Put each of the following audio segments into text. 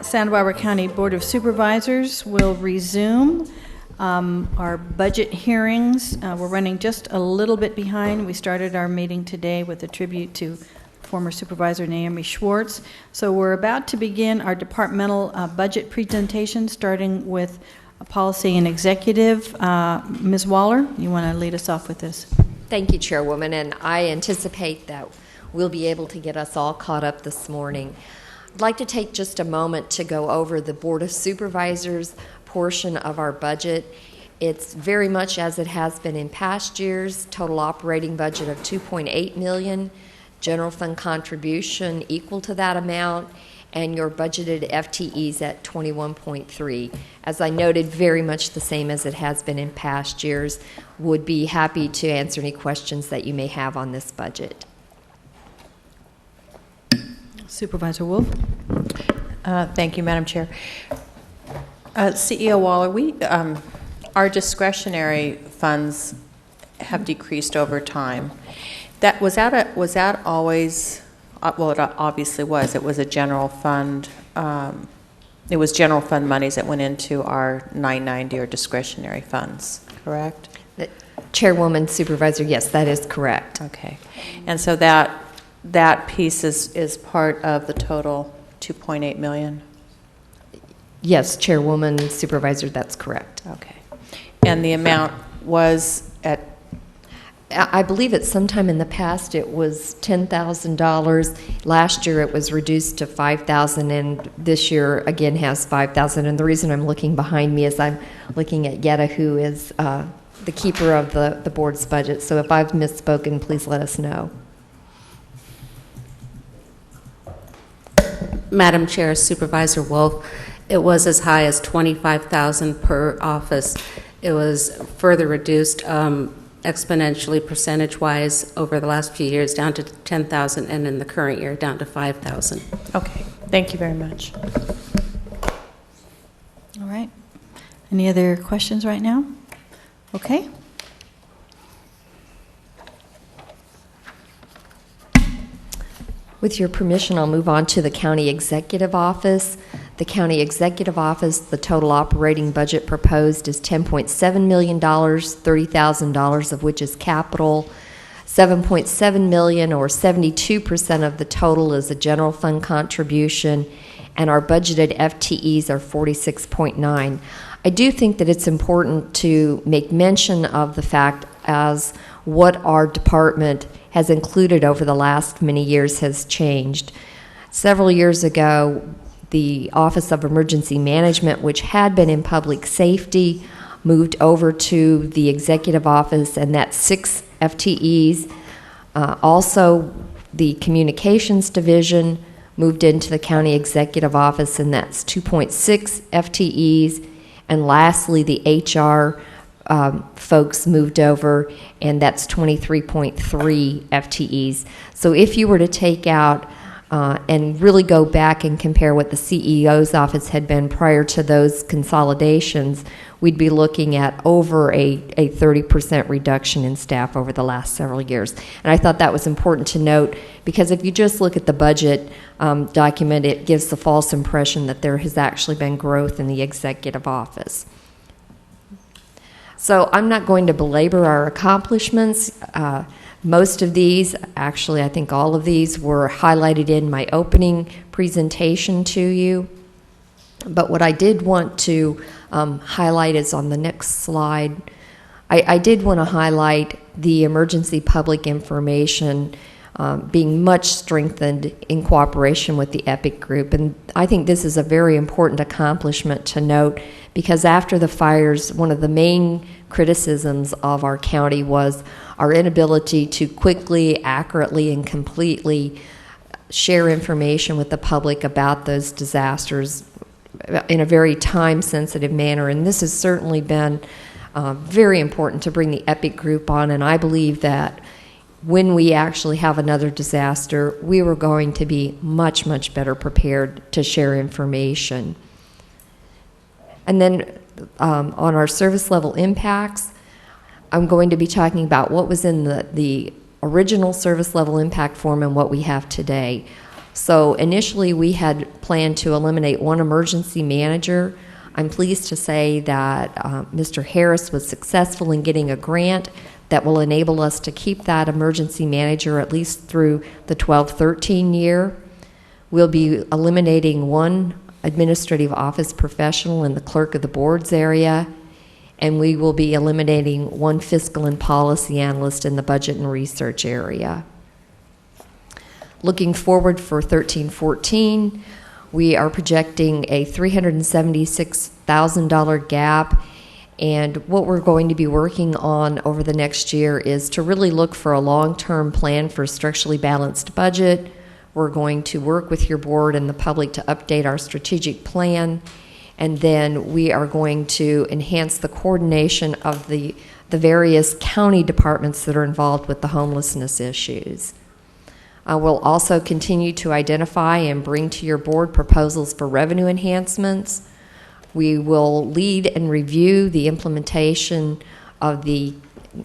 Santa Barbara County Board of Supervisors will resume our budget hearings. We're running just a little bit behind. We started our meeting today with a tribute to former Supervisor Naomi Schwartz. So we're about to begin our departmental budget presentation, starting with policy and executive. Ms. Waller, you want to lead us off with this? Thank you, Chairwoman, and I anticipate that we'll be able to get us all caught up this morning. I'd like to take just a moment to go over the Board of Supervisors portion of our budget. It's very much as it has been in past years, total operating budget of $2.8 million, general fund contribution equal to that amount, and your budgeted FTEs at 21.3. As I noted, very much the same as it has been in past years. Would be happy to answer any questions that you may have on this budget. Supervisor Wolf. Thank you, Madam Chair. CEO Waller, our discretionary funds have decreased over time. Was that always? Well, it obviously was. It was a general fund. It was general fund monies that went into our 990 or discretionary funds, correct? Chairwoman, Supervisor, yes, that is correct. Okay, and so that piece is part of the total 2.8 million. Yes, Chairwoman, Supervisor, that's correct. Okay, and the amount was at. I believe at some time in the past it was $10,000. Last year it was reduced to $5,000, and this year again has $5,000. And the reason I'm looking behind me is I'm looking at Yetta, who is the keeper of the board's budget. So if I've misspoken, please let us know. Madam Chair, Supervisor Wolf, it was as high as $25,000 per office. It was further reduced exponentially percentage-wise over the last few years down to $10,000, and in the current year down to $5,000. Okay, thank you very much. All right. Any other questions right now? Okay. With your permission, I'll move on to the County Executive Office. The County Executive Office, the total operating budget proposed is $10.7 million, $30,000 of which is capital. $7.7 million, or 72% of the total, is a general fund contribution, and our budgeted FTEs are 46.9. I do think that it's important to make mention of the fact as what our department has included over the last many years has changed. Several years ago, the Office of Emergency Management, which had been in public safety, moved over to the Executive Office, and that's 6 FTEs. Also, the Communications Division moved into the County Executive Office, and that's 2.6 FTEs. And lastly, the HR folks moved over, and that's 23.3 FTEs. So if you were to take out and really go back and compare what the CEO's office had been prior to those consolidations, we'd be looking at over a 30% reduction in staff over the last several years. And I thought that was important to note, because if you just look at the budget document, it gives the false impression that there has actually been growth in the executive office. So I'm not going to belabor our accomplishments. Most of these, actually I think all of these, were highlighted in my opening presentation to you. But what I did want to highlight is on the next slide. I did want to highlight the emergency public information being much strengthened in cooperation with the EPIC group. And I think this is a very important accomplishment to note, because after the fires, one of the main criticisms of our county was our inability to quickly, accurately, and completely share information with the public about those disasters in a very time-sensitive manner. And this has certainly been very important to bring the EPIC group on, and I believe that when we actually have another disaster, we were going to be much, much better prepared to share information. And then on our service level impacts, I'm going to be talking about what was in the original service level impact form and what we have today. So initially, we had planned to eliminate one emergency manager. I'm pleased to say that Mr. Harris was successful in getting a grant that will enable us to keep that emergency manager at least through the 12-13 year. We'll be eliminating one administrative office professional in the clerk of the boards area, and we will be eliminating one fiscal and policy analyst in the budget and research area. Looking forward for 13-14, we are projecting a $376,000 gap, and what we're going to be working on over the next year is to really look for a long-term plan for a structurally balanced budget. We're going to work with your board and the public to update our strategic plan, and then we are going to enhance the coordination of the various county departments that are involved with the homelessness issues. We'll also continue to identify and bring to your board proposals for revenue enhancements. We will lead and review the implementation of the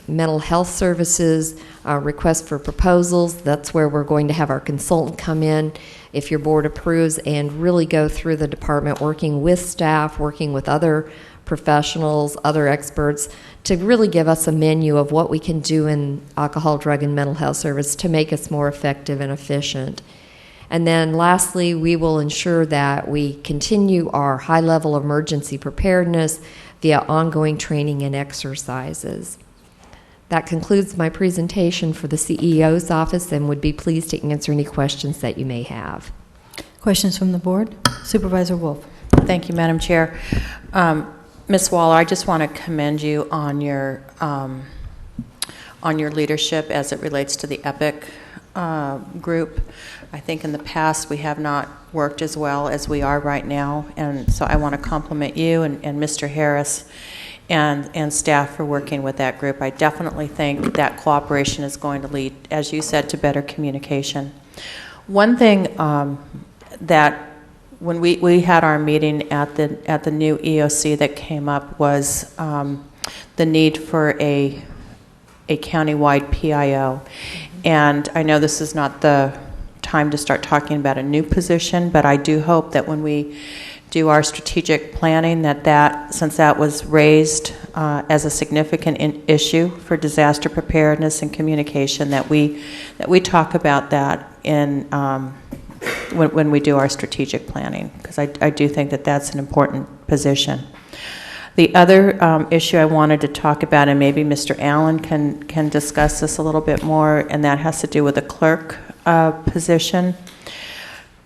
mental health services request for proposals. That's where we're going to have our consultant come in, if your board approves, and really go through the department, working with staff, working with other professionals, other experts, to really give us a menu of what we can do in alcohol, drug, and mental health service to make us more effective and efficient. And then lastly, we will ensure that we continue our high level of emergency preparedness via ongoing training and exercises. That concludes my presentation for the CEO's office, and would be pleased to answer any questions that you may have. Questions from the board? Supervisor Wolf. Thank you, Madam Chair. Ms. Waller, I just want to commend you on your leadership as it relates to the EPIC group. I think in the past we have not worked as well as we are right now, and so I want to compliment you and Mr. Harris and staff for working with that group. I definitely think that cooperation is going to lead, as you said, to better communication. One thing that when we had our meeting at the new EOC that came up was the need for a countywide PIO. And I know this is not the time to start talking about a new position, but I do hope that when we do our strategic planning, that since that was raised as a significant issue for disaster preparedness and communication, that we talk about that in when we do our strategic planning, because I do think that that's an important position. The other issue I wanted to talk about, and maybe Mr. Allen can discuss this a little bit more, and that has to do with the clerk position.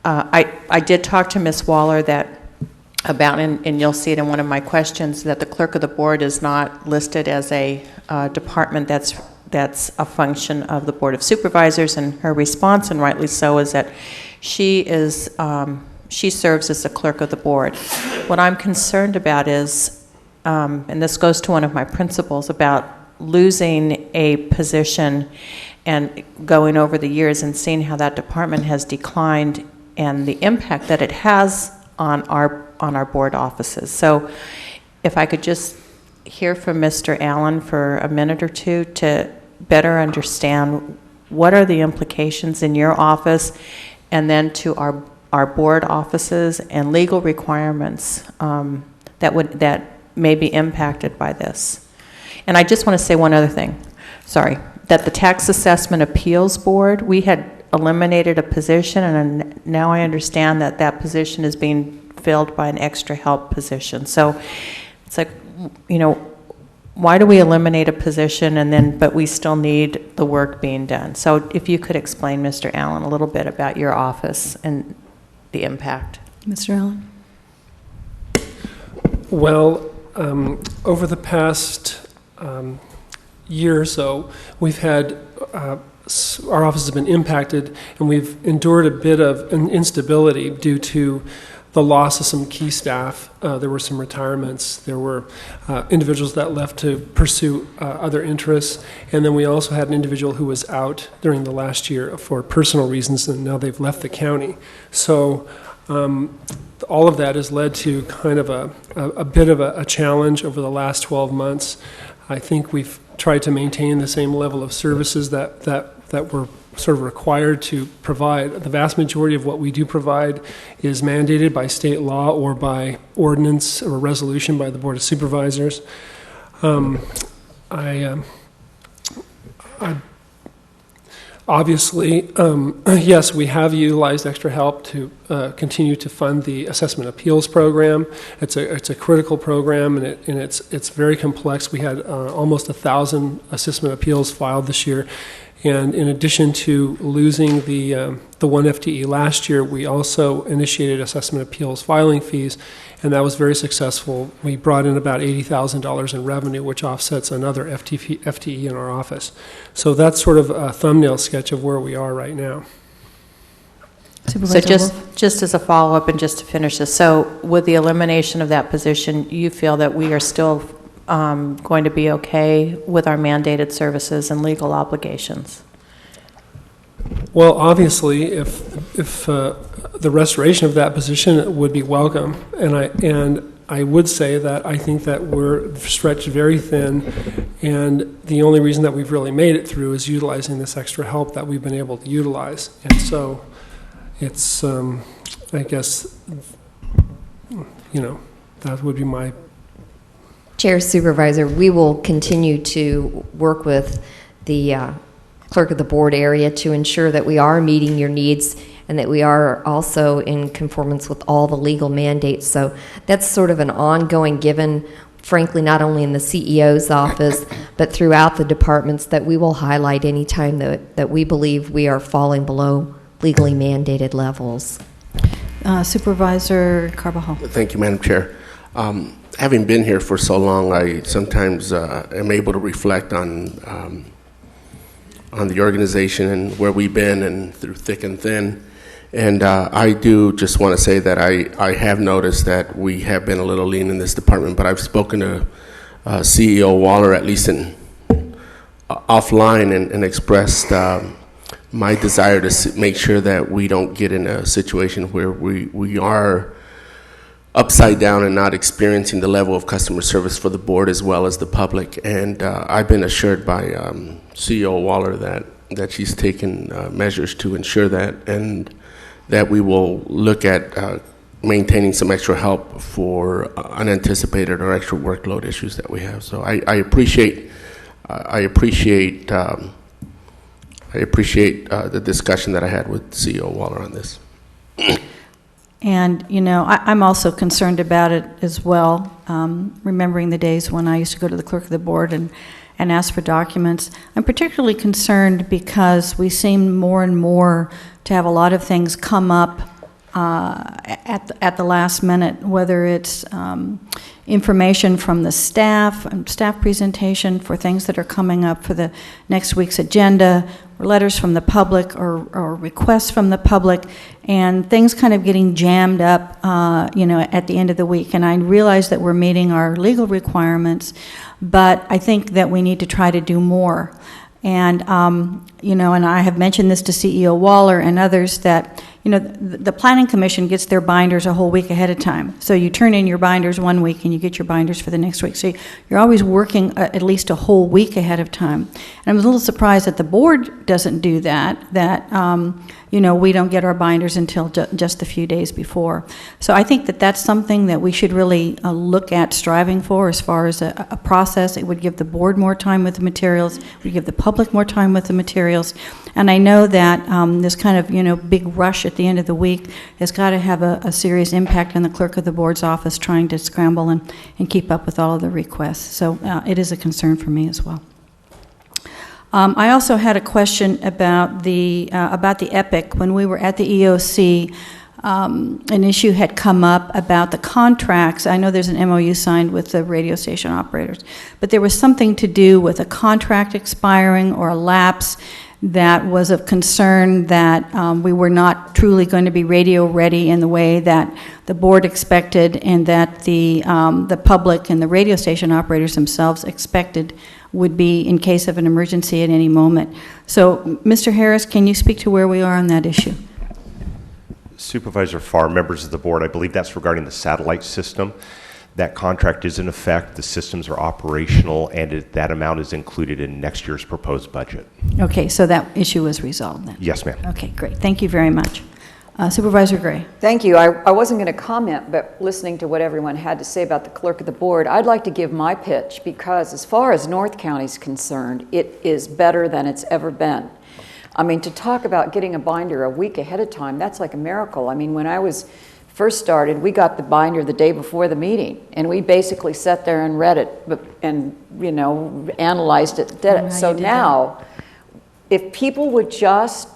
I did talk to Ms. Waller about, and you'll see it in one of my questions, that the clerk of the board is not listed as a department that's a function of the Board of Supervisors, and her response, and rightly so, is that she serves as the clerk of the board. What I'm concerned about is, and this goes to one of my principles about losing a position and going over the years and seeing how that department has declined and the impact that it has on our board offices. So if I could just hear from Mr. Allen for a minute or two to better understand what are the implications in your office, and then to our board offices and legal requirements that may be impacted by this. And I just want to say one other thing, sorry, that the Tax Assessment Appeals Board, we had eliminated a position, and now I understand that that position is being filled by an extra help position. So it's like, why do we eliminate a position but we still need the work being done? So if you could explain, Mr. Allen, a little bit about your office and the impact. Mr. Allen? Well, over the past year or so, we've had our office has been impacted, and we've endured a bit of an instability due to the loss of some key staff. There were some retirements. There were individuals that left to pursue other interests. And then we also had an individual who was out during the last year for personal reasons, and now they've left the county. So all of that has led to kind of a bit of a challenge over the last 12 months. I think we've tried to maintain the same level of services that that we're sort of required to provide. The vast majority of what we do provide is mandated by state law or by ordinance or resolution by the Board of Supervisors. Obviously, yes, we have utilized extra help to continue to fund the assessment appeals program. It's a critical program, and it's very complex. We had almost 1,000 assessment appeals filed this year, and in addition to losing the one FTE last year, we also initiated assessment appeals filing fees, and that was very successful. We brought in about $80,000 in revenue, which offsets another FTE in our office. So that's sort of a thumbnail sketch of where we are right now. So just as a follow-up and just to finish this, so with the elimination of that position, you feel that we are still going to be okay with our mandated services and legal obligations? Well, obviously, if the restoration of that position would be welcome, and I would say that I think that we're stretched very thin, and the only reason that we've really made it through is utilizing this extra help that we've been able to utilize, and so it's I guess that would be my. Chair, Supervisor, we will continue to work with the clerk of the board area to ensure that we are meeting your needs and that we are also in conformance with all the legal mandates. So that's sort of an ongoing given, frankly, not only in the CEO's office, but throughout the departments, that we will highlight any time that we believe we are falling below legally mandated levels. Supervisor Carbajal. Thank you, Madam Chair. Having been here for so long, I sometimes am able to reflect on the organization and where we've been and through thick and thin. And I do just want to say that I have noticed that we have been a little lean in this department, but I've spoken to CEO Waller, at least offline, and expressed my desire to make sure that we don't get in a situation where we are upside down and not experiencing the level of customer service for the board as well as the public. And I've been assured by CEO Waller that she's taken measures to ensure that, and that we will look at maintaining some extra help for unanticipated or extra workload issues that we have. So I appreciate the discussion that I had with CEO Waller on this. And, I'm also concerned about it as well, remembering the days when I used to go to the clerk of the board and ask for documents. I'm particularly concerned because we seem more and more to have a lot of things come up at the last minute, whether it's information from the staff presentation for things that are coming up for the next week's agenda, or letters from the public, or requests from the public, and things kind of getting jammed up, at the end of the week. And I realize that we're meeting our legal requirements, but I think that we need to try to do more. And, and I have mentioned this to CEO Waller and others that, the Planning Commission gets their binders a whole week ahead of time. So you turn in your binders one week and you get your binders for the next week. So you're always working at least a whole week ahead of time. And I'm a little surprised that the board doesn't do that, we don't get our binders until just a few days before. So I think that that's something that we should really look at striving for as far as a process. It would give the board more time with the materials. It would give the public more time with the materials. And I know that this kind of, big rush at the end of the week has got to have a serious impact on the clerk of the board's office trying to scramble and keep up with all of the requests. So it is a concern for me as well. I also had a question about the EPIC. When we were at the EOC, an issue had come up about the contracts. I know there's an MOU signed with the radio station operators, but there was something to do with a contract expiring or a lapse that was of concern that we were not truly going to be radio ready in the way that the board expected, and that the public and the radio station operators themselves expected would be in case of an emergency at any moment. So, Mr. Harris, can you speak to where we are on that issue? Supervisor Farr, members of the board, I believe that's regarding the satellite system. That contract is in effect, the systems are operational, and that amount is included in next year's proposed budget. Okay, so that issue was resolved then? Yes, ma'am. Okay, great. Thank you very much. Supervisor Gray. Thank you. I wasn't going to comment, but listening to what everyone had to say about the clerk of the board, I'd like to give my pitch because as far as North County is concerned, it is better than it's ever been. I mean, to talk about getting a binder a week ahead of time, that's like a miracle. I mean, when I was first started, we got the binder the day before the meeting, and we basically sat there and read it and, you know, analyzed it. Did it. So now, if people would just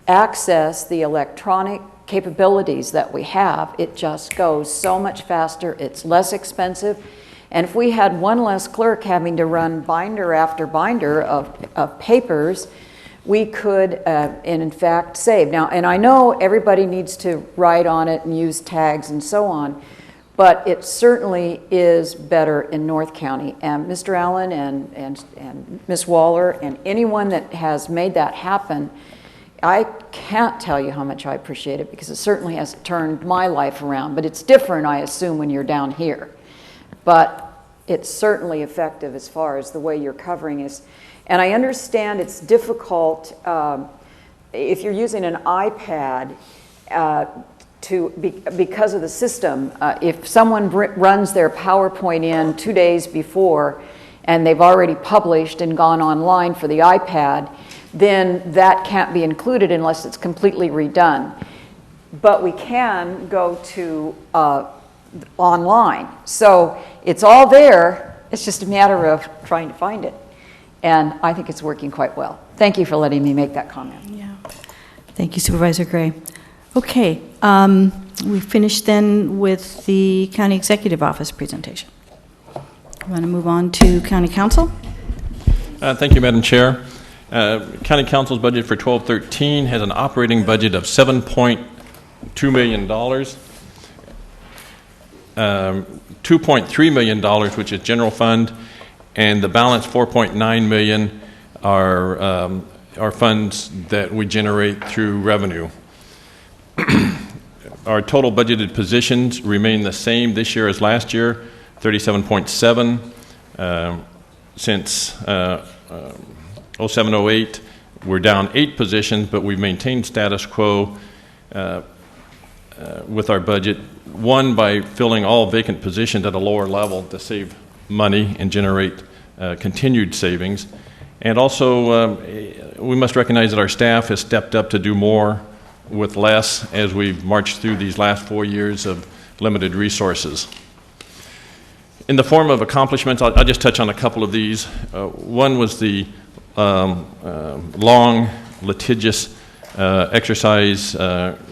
access the electronic capabilities that we have, it just goes so much faster, it's less expensive, and if we had one less clerk having to run binder after binder of papers, we could, and in fact, save. Now, and I know everybody needs to write on it and use tags and so on, but it certainly is better in North County. And Mr. Allen and Ms. Waller and anyone that has made that happen, I can't tell you how much I appreciate it because it certainly has turned my life around. But it's different, I assume, when you're down here. But it's certainly effective as far as the way you're covering is. And I understand it's difficult if you're using an iPad because of the system. If someone runs their PowerPoint in 2 days before and they've already published and gone online for the iPad, then that can't be included unless it's completely redone. But we can go to online. So it's all there. It's just a matter of trying to find it. And I think it's working quite well. Thank you for letting me make that comment. Yeah. Thank you, Supervisor Gray. Okay, we finished then with the County Executive Office presentation. I want to move on to County Counsel. Thank you, Madam Chair. County Council's budget for 12-13 has an operating budget of $7.2 million, $2.3 million, which is general fund, and the balance $4.9 million are funds that we generate through revenue. Our total budgeted positions remain the same this year as last year, 37.7. Since 07-08, we're down 8 positions, but we've maintained status quo with our budget. One, by filling all vacant positions at a lower level to save money and generate continued savings. And also, we must recognize that our staff has stepped up to do more with less as we've marched through these last 4 years of limited resources. In the form of accomplishments, I'll just touch on a couple of these. One was the long, litigious exercise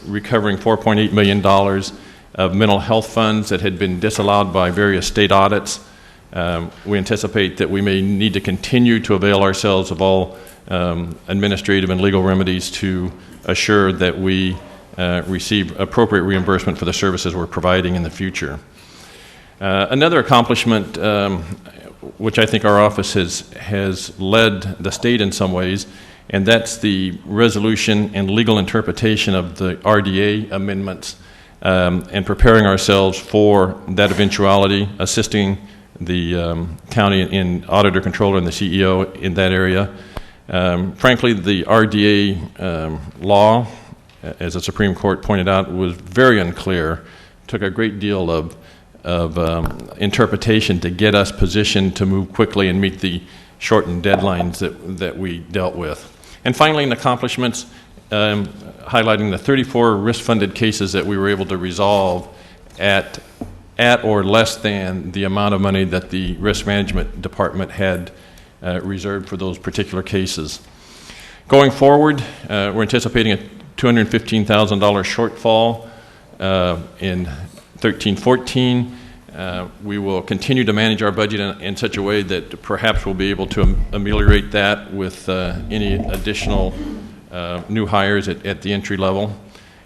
recovering $4.8 million of mental health funds that had been disallowed by various state audits. We anticipate that we may need to continue to avail ourselves of all administrative and legal remedies to assure that we receive appropriate reimbursement for the services we're providing in the future. Another accomplishment, which I think our office has led the state in some ways, and that's the resolution and legal interpretation of the RDA amendments and preparing ourselves for that eventuality, assisting the county in auditor, controller, and the CEO in that area. Frankly, the RDA law, as the Supreme Court pointed out, was very unclear. Took a great deal of interpretation to get us positioned to move quickly and meet the shortened deadlines that we dealt with. And finally, in accomplishments, highlighting the 34 risk-funded cases that we were able to resolve at or less than the amount of money that the risk management department had reserved for those particular cases. Going forward, we're anticipating a $215,000 shortfall in 13-14. We will continue to manage our budget in such a way that perhaps we'll be able to ameliorate that with any additional new hires at the entry level.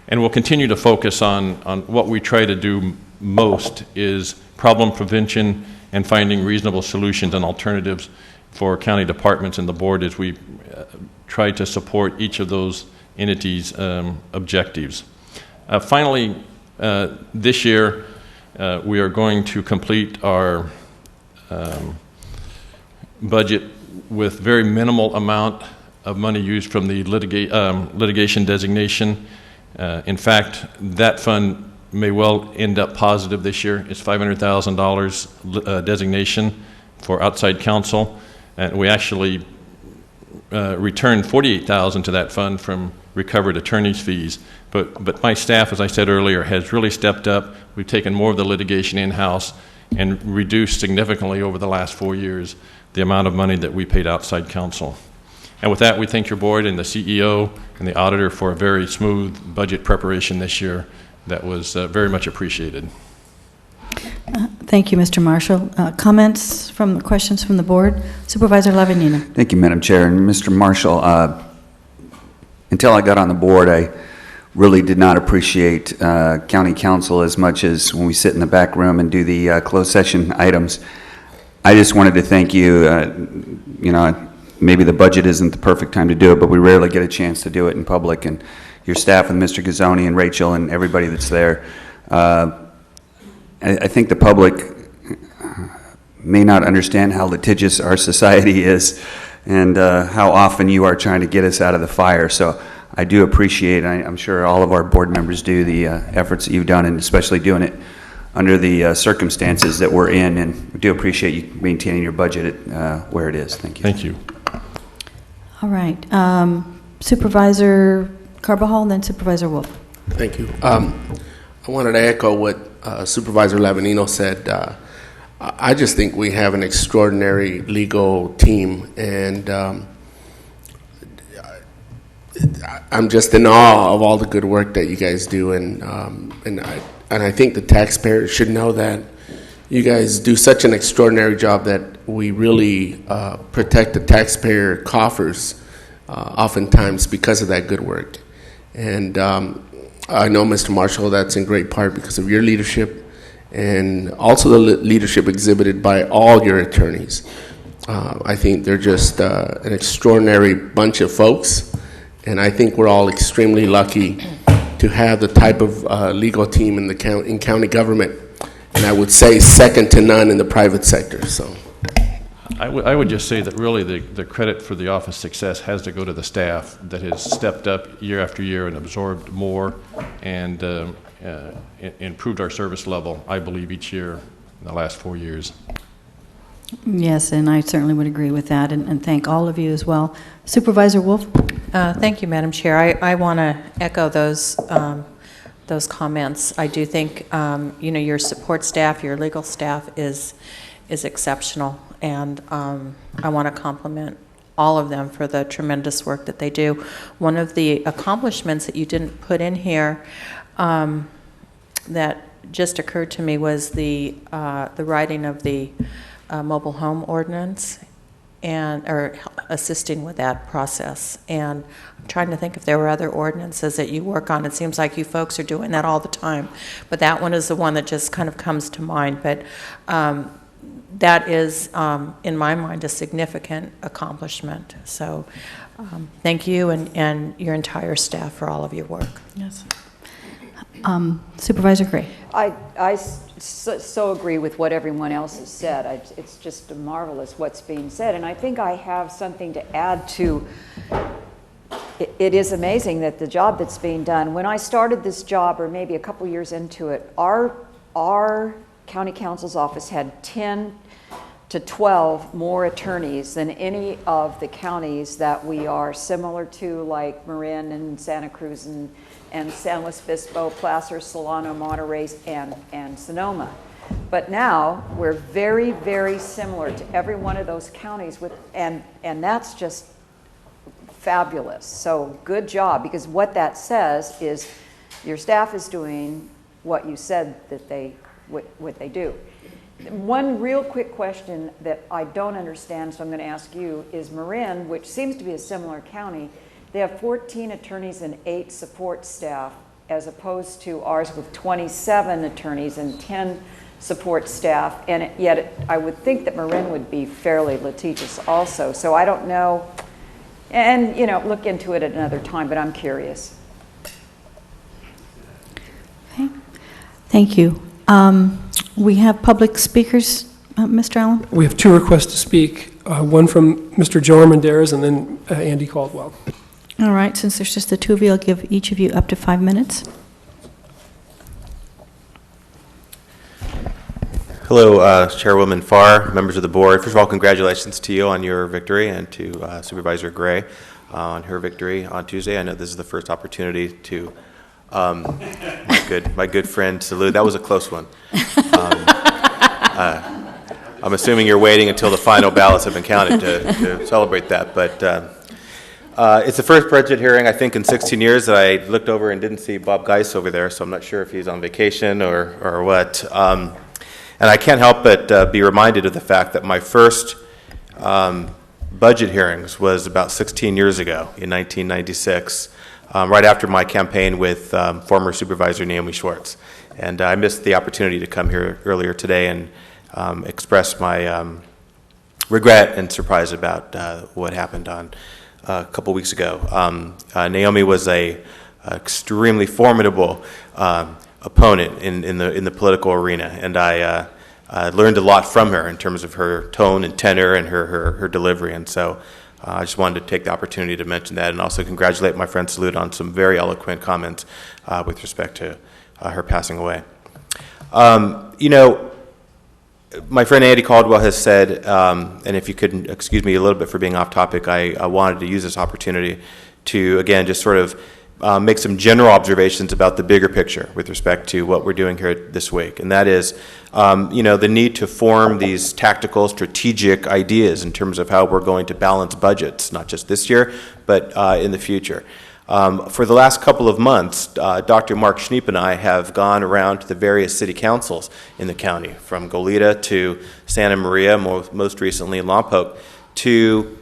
And we'll continue to focus on what we try to do most is problem prevention and finding reasonable solutions and alternatives for county departments and the board as we try to support each of those entities' objectives. Finally, this year, We are going to complete our budget with very minimal amount of money used from the litigation designation. In fact, that fund may well end up positive this year. It's $500,000 designation for outside counsel, and we actually returned $48,000 to that fund from recovered attorney's fees. But my staff, as I said earlier, has really stepped up. We've taken more of the litigation in-house and reduced significantly over the last 4 years the amount of money that we paid outside counsel. And with that, we thank your board and the CEO and the auditor for a very smooth budget preparation this year that was very much appreciated. Thank you, Mr. Marshall. Comments from questions from the board? Supervisor Lavanina. Thank you, Madam Chair. And Mr. Marshall, until I got on the board, I really did not appreciate county council as much as when we sit in the back room and do the closed session items. I just wanted to thank you. You know, maybe the budget isn't the perfect time to do it, but we rarely get a chance to do it in public. And your staff and Mr. Gazzoni and Rachel and everybody that's there. I think the public may not understand how litigious our society is and how often you are trying to get us out of the fire. So I do appreciate, I'm sure all of our board members do, the efforts that you've done, and especially doing it under the circumstances that we're in, and we do appreciate you maintaining your budget at where it is. Thank you. Thank you. All right. Supervisor Carbajal, and then Supervisor Wolf. Thank you. I wanted to echo what Supervisor Lavanino said. I just think we have an extraordinary legal team, and I'm just in awe of all the good work that you guys do, and I think the taxpayers should know that you guys do such an extraordinary job that we really protect the taxpayer coffers oftentimes because of that good work. And I know, Mr. Marshall, that's in great part because of your leadership and also the leadership exhibited by all your attorneys. I think they're just an extraordinary bunch of folks, and I think we're all extremely lucky to have the type of legal team in county government, and I would say second to none in the private sector. So, I would just say that really the credit for the office success has to go to the staff that has stepped up year after year and absorbed more and improved our service level, I believe, each year in the last 4 years. Yes, and I certainly would agree with that, and thank all of you as well. Supervisor Wolf? Thank you, Madam Chair. I want to echo those comments. I do think your support staff, your legal staff is exceptional, and I want to compliment all of them for the tremendous work that they do. One of the accomplishments that you didn't put in here that just occurred to me was the writing of the mobile home ordinance or assisting with that process. And I'm trying to think if there were other ordinances that you work on. It seems like you folks are doing that all the time, but that one is the one that just kind of comes to mind. But that is, in my mind, a significant accomplishment. So thank you and your entire staff for all of your work. Yes. Supervisor Gray. I so agree with what everyone else has said. It's just marvelous what's being said. And I think I have something to add to it is amazing that the job that's being done. When I started this job, or maybe a couple years into it, our county counsel's office had 10 to 12 more attorneys than any of the counties that we are similar to, like Marin and Santa Cruz and San Luis Obispo, Placer, Solano, Monterey, and Sonoma. But now we're very, very similar to every one of those counties, and that's just fabulous. So good job, because what that says is your staff is doing what you said that what they do. One real quick question that I don't understand, so I'm going to ask you, is Marin, which seems to be a similar county, they have 14 attorneys and 8 support staff, as opposed to ours with 27 attorneys and 10 support staff, and yet I would think that Marin would be fairly litigious also. So I don't know, and look into it at another time, but I'm curious. Okay. Thank you. We have public speakers, Mr. Allen? We have two requests to speak, one from Mr. Joe Armendariz and then Andy Caldwell. All right, since there's just the two of you, I'll give each of you up to 5 minutes. Hello, Chairwoman Farr, members of the board. First of all, congratulations to you on your victory and to Supervisor Gray on her victory on Tuesday. I know this is the first opportunity to my good friend salute. That was a close one. I'm assuming you're waiting until the final ballots have been counted to celebrate that. But it's the first budget hearing, I think, in 16 years that I looked over and didn't see Bob Geis over there, so I'm not sure if he's on vacation or what. And I can't help but be reminded of the fact that my first budget hearings was about 16 years ago, in 1996, right after my campaign with former Supervisor Naomi Schwartz. And I missed the opportunity to come here earlier today and express my regret and surprise about what happened on a couple weeks ago. Naomi was a extremely formidable opponent in the political arena, and I learned a lot from her in terms of her tone and tenor and her delivery, and so I just wanted to take the opportunity to mention that and also congratulate my friend Salute on some very eloquent comments with respect to her passing away. My friend Andy Caldwell has said, and if you could excuse me a little bit for being off topic, I wanted to use this opportunity to, again, just sort of make some general observations about the bigger picture with respect to what we're doing here this week. And that is, the need to form these tactical, strategic ideas in terms of how we're going to balance budgets, not just this year, but in the future. For the last couple of months, Dr. Mark Schneep and I have gone around to the various city councils in the county, from Goleta to Santa Maria, most recently in Lompoc, to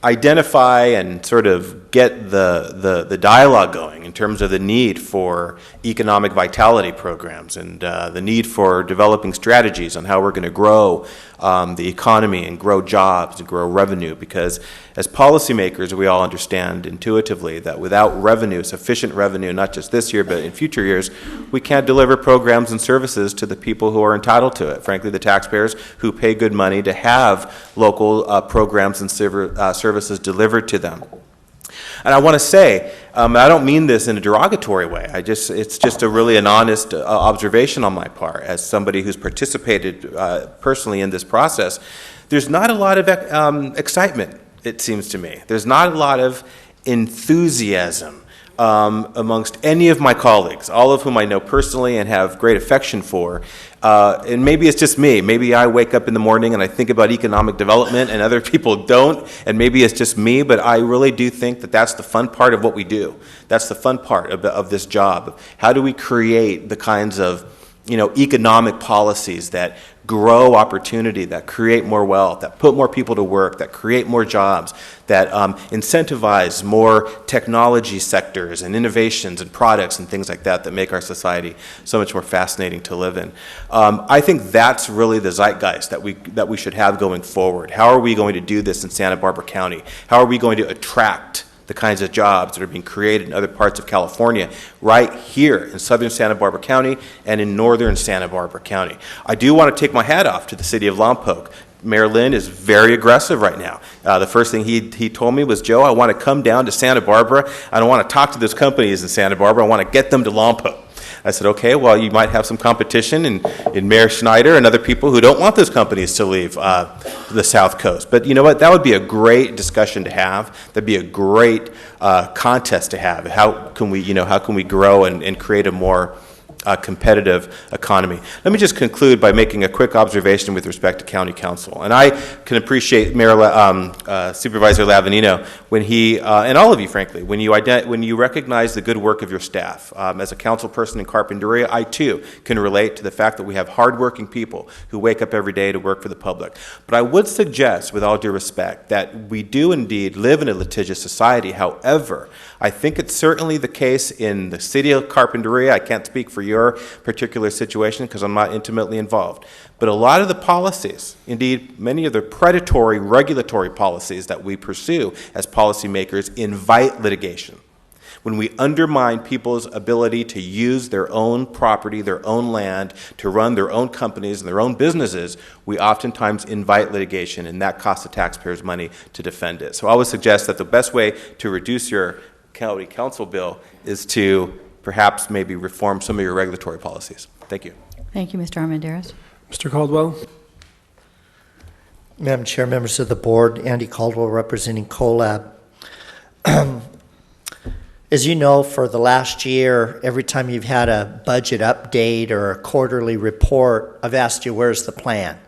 identify and sort of get the dialogue going in terms of the need for economic vitality programs and the need for developing strategies on how we're going to grow the economy and grow jobs and grow revenue, because as policymakers we all understand intuitively that without revenue, sufficient revenue, not just this year but in future years, we can't deliver programs and services to the people who are entitled to it, frankly the taxpayers who pay good money to have local programs and services delivered to them. And I want to say, I don't mean this in a derogatory way. It's just an honest observation on my part as somebody who's participated personally in this process. There's not a lot of excitement, it seems to me. There's not a lot of enthusiasm amongst any of my colleagues, all of whom I know personally and have great affection for. And maybe it's just me. Maybe I wake up in the morning and I think about economic development and other people don't, and maybe it's just me, but I really do think that that's the fun part of what we do. That's the fun part of this job. How do we create the kinds of economic policies that grow opportunity, that create more wealth, that put more people to work, that create more jobs, that incentivize more technology sectors and innovations and products and things like that that make our society so much more fascinating to live in. I think that's really the zeitgeist that we should have going forward. How are we going to do this in Santa Barbara County? How are we going to attract the kinds of jobs that are being created in other parts of California, right here in southern Santa Barbara County and in northern Santa Barbara County? I do want to take my hat off to the city of Lompoc. Mayor Lynn is very aggressive right now. The first thing he told me was, Joe, I want to come down to Santa Barbara. I don't want to talk to those companies in Santa Barbara. I want to get them to Lompoc. I said, okay, well, you might have some competition in Mayor Schneider and other people who don't want those companies to leave the South Coast. But you know what? That would be a great discussion to have. That'd be a great contest to have. How can we grow and create a more competitive economy? Let me just conclude by making a quick observation with respect to County Council. And I can appreciate Supervisor Lavanino when he, and all of you frankly, when you recognize the good work of your staff. As a council person in Carpinteria, I too can relate to the fact that we have hardworking people who wake up every day to work for the public. But I would suggest, with all due respect, that we do indeed live in a litigious society. However, I think it's certainly the case in the city of Carpinteria. I can't speak for your particular situation because I'm not intimately involved. But a lot of the policies, indeed many of the predatory regulatory policies that we pursue as policymakers, invite litigation. when we undermine people's ability to use their own property, their own land, to run their own companies and their own businesses, we oftentimes invite litigation, and that costs the taxpayers money to defend it. So I would suggest that the best way to reduce your county council bill is to perhaps maybe reform some of your regulatory policies. Thank you. Thank you, Mr. Armendariz. Mr. Caldwell? Madam Chair, members of the board, Andy Caldwell representing CoLab. As you know, for the last year, every time you've had a budget update or a quarterly report, I've asked you, where's the plan?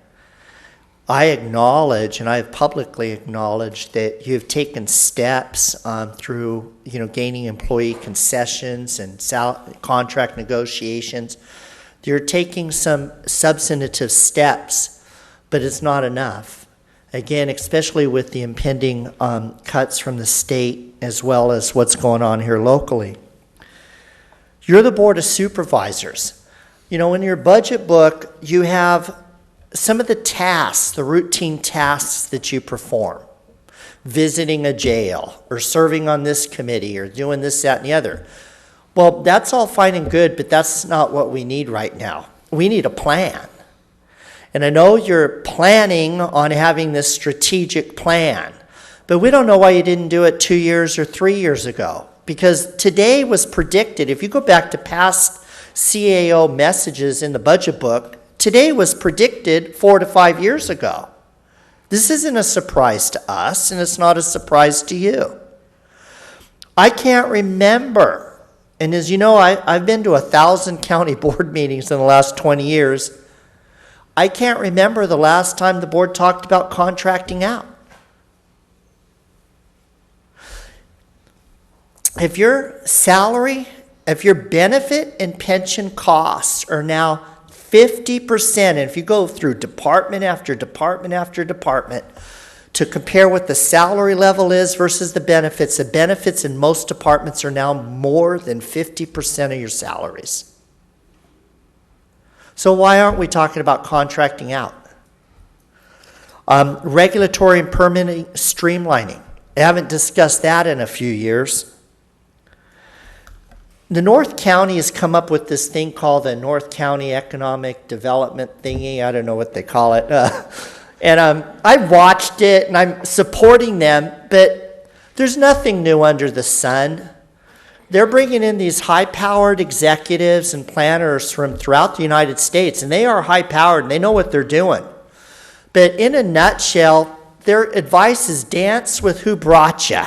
I acknowledge, and I have publicly acknowledged, that you've taken steps through, gaining employee concessions and contract negotiations. You're taking some substantive steps, but it's not enough. Again, especially with the impending cuts from the state as well as what's going on here locally. You're the Board of Supervisors. In your budget book, you have some of the tasks, the routine tasks that you perform. Visiting a jail, or serving on this committee, or doing this, that, and the other. Well, that's all fine and good, but that's not what we need right now. We need a plan. And I know you're planning on having this strategic plan, but we don't know why you didn't do it 2 years or 3 years ago. Because today was predicted, if you go back to past CAO messages in the budget book, today was predicted 4 to 5 years ago. This isn't a surprise to us, and it's not a surprise to you. I can't remember, and as you know, I've been to 1,000 county board meetings in the last 20 years. I can't remember the last time the board talked about contracting out. If your salary, if your benefit and pension costs are now 50%, and if you go through department after department after department to compare what the salary level is versus the benefits in most departments are now more than 50% of your salaries. So why aren't we talking about contracting out? Regulatory and permitting streamlining. I haven't discussed that in a few years. The North County has come up with this thing called the North County Economic Development thingy. I don't know what they call it. And I've watched it, and I'm supporting them, but there's nothing new under the sun. They're bringing in these high-powered executives and planners from throughout the United States, and they are high-powered, and they know what they're doing. But in a nutshell, their advice is dance with who brought you.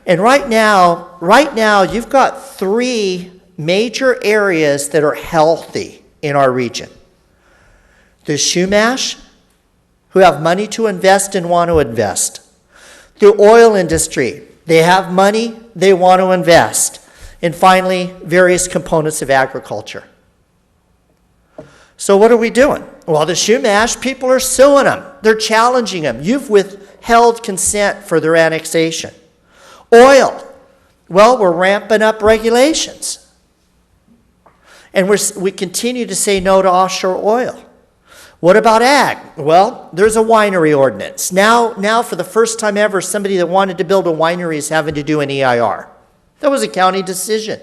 And right now, you've got 3 major areas that are healthy in our region. The Shumash, who have money to invest and want to invest. The oil industry, they have money, they want to invest. And finally, various components of agriculture. So what are we doing? Well, the Shumash, people are suing them. They're challenging them. You've withheld consent for their annexation. Oil, well, we're ramping up regulations. And we continue to say no to offshore oil. What about ag? Well, there's a winery ordinance. Now, for the first time ever, somebody that wanted to build a winery is having to do an EIR. That was a county decision.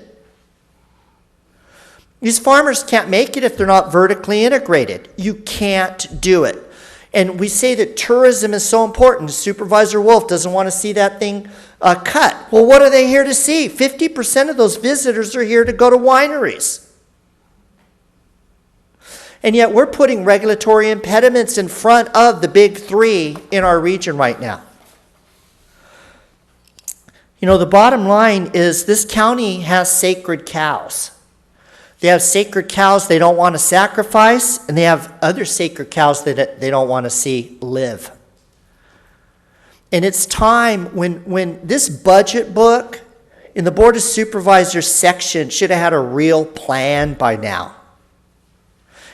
These farmers can't make it if they're not vertically integrated. You can't do it. And we say that tourism is so important. Supervisor Wolf doesn't want to see that thing cut. Well, what are they here to see? 50% of those visitors are here to go to wineries. And yet we're putting regulatory impediments in front of the big 3 in our region right now. The bottom line is this county has sacred cows. They have sacred cows they don't want to sacrifice, and they have other sacred cows that they don't want to see live. And it's time when this budget book in the Board of Supervisors section should have had a real plan by now.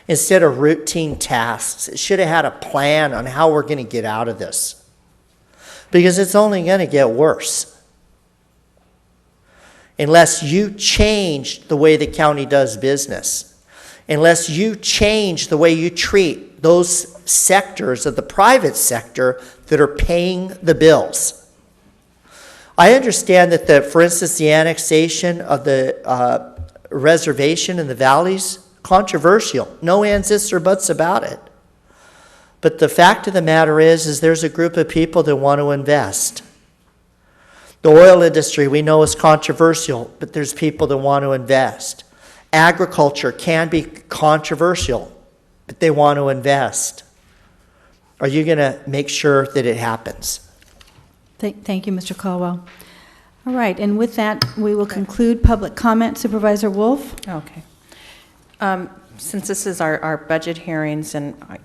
Instead of routine tasks, it should have had a plan on how we're going to get out of this. Because it's only going to get worse. Unless you change the way the county does business. Unless you change the way you treat those sectors of the private sector that are paying the bills. I understand that, for instance, the annexation of the reservation in the valleys, controversial. No ands, ifs, or buts about it. But the fact of the matter is there's a group of people that want to invest. The oil industry we know is controversial, but there's people that want to invest. Agriculture can be controversial, but they want to invest. Are you going to make sure that it happens? Thank you, Mr. Caldwell. All right, and with that, we will conclude public comment. Supervisor Wolf? Okay. Since this is our budget hearings, and, I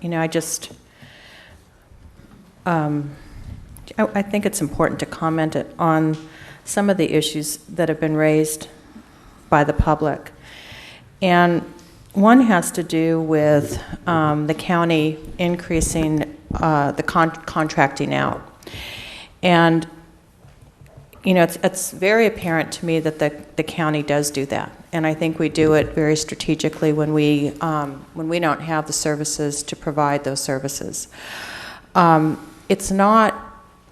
think it's important to comment on some of the issues that have been raised by the public. And one has to do with the county increasing the contracting out. And, it's very apparent to me that the county does do that. And I think we do it very strategically when we don't have the services to provide those services. It's not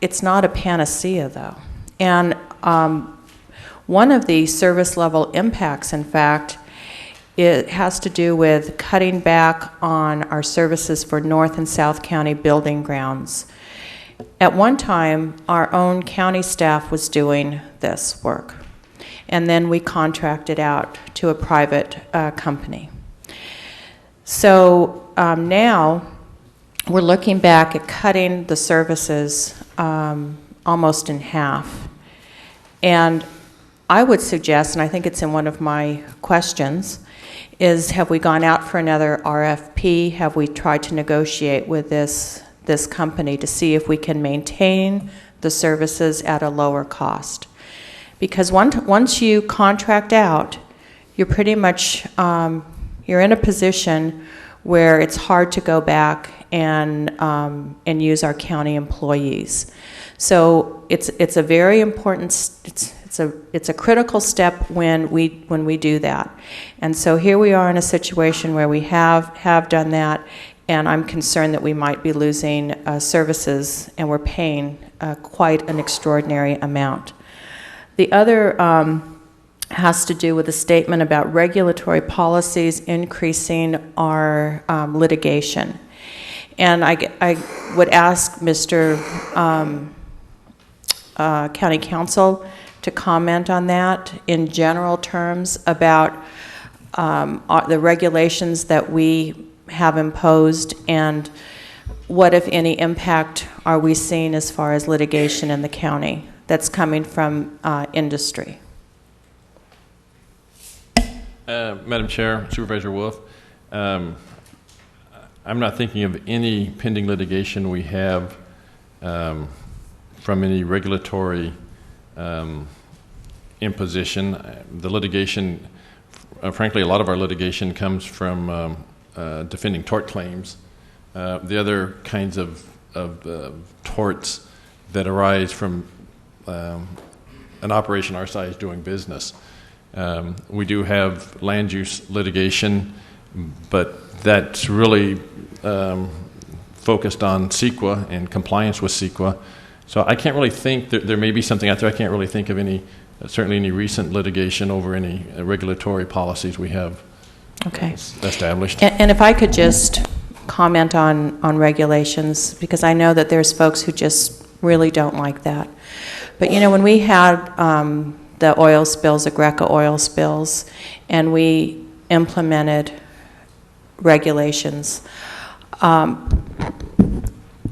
a panacea, though. And one of the service level impacts, in fact, it has to do with cutting back on our services for North and South County building grounds. At one time, our own county staff was doing this work, and then we contracted out to a private company. So now we're looking back at cutting the services almost in half. And I would suggest, and I think it's in one of my questions, is have we gone out for another RFP? Have we tried to negotiate with this company to see if we can maintain the services at a lower cost? Because once you contract out, you're pretty much, you're in a position where it's hard to go back and use our county employees. So it's a very important, it's a critical step when we do that. And so here we are in a situation where we have done that, and I'm concerned that we might be losing services, and we're paying quite an extraordinary amount. The other has to do with a statement about regulatory policies increasing our litigation. And I would ask Mr. County Counsel to comment on that in general terms about the regulations that we have imposed, and what, if any, impact are we seeing as far as litigation in the county that's coming from industry. Madam Chair, Supervisor Wolf, I'm not thinking of any pending litigation we have from any regulatory imposition. The litigation, frankly, a lot of our litigation comes from defending tort claims. The other kinds of torts that arise from an operation our size doing business. We do have land use litigation, but that's really focused on CEQA and compliance with CEQA. So I can't really think that there may be something out there. I can't really think of any, certainly any recent litigation over any regulatory policies we have established. And if I could just comment on regulations, because I know that there's folks who just really don't like that. But when we had the oil spills, the Greca oil spills, and we implemented regulations,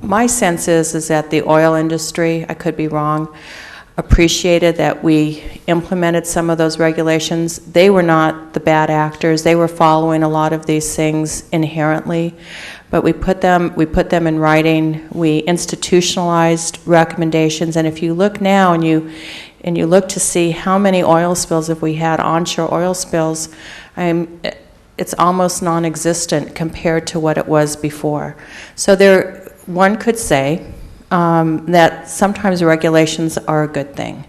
my sense is that the oil industry, I could be wrong, appreciated that we implemented some of those regulations. They were not the bad actors. They were following a lot of these things inherently, but we put them in writing. We institutionalized recommendations, and if you look now and you look to see how many oil spills have we had, onshore oil spills, it's almost non-existent compared to what it was before. So one could say that sometimes regulations are a good thing.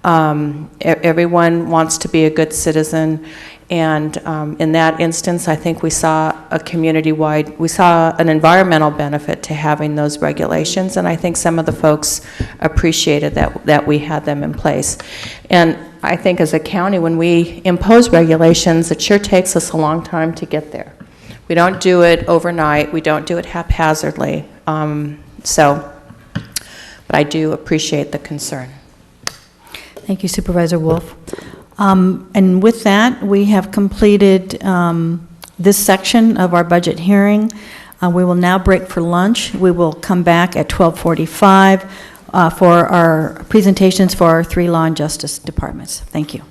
Everyone wants to be a good citizen, And in that instance, I think we saw a community-wide, we saw an environmental benefit to having those regulations, and I think some of the folks appreciated that we had them in place. And I think as a county, when we impose regulations, it sure takes us a long time to get there. We don't do it overnight. We don't do it haphazardly. But I do appreciate the concern. Thank you, Supervisor Wolf. And with that, we have completed this section of our budget hearing. We will now break for lunch. We will come back at 12:45 for our presentations for our 3 law and justice departments. Thank you.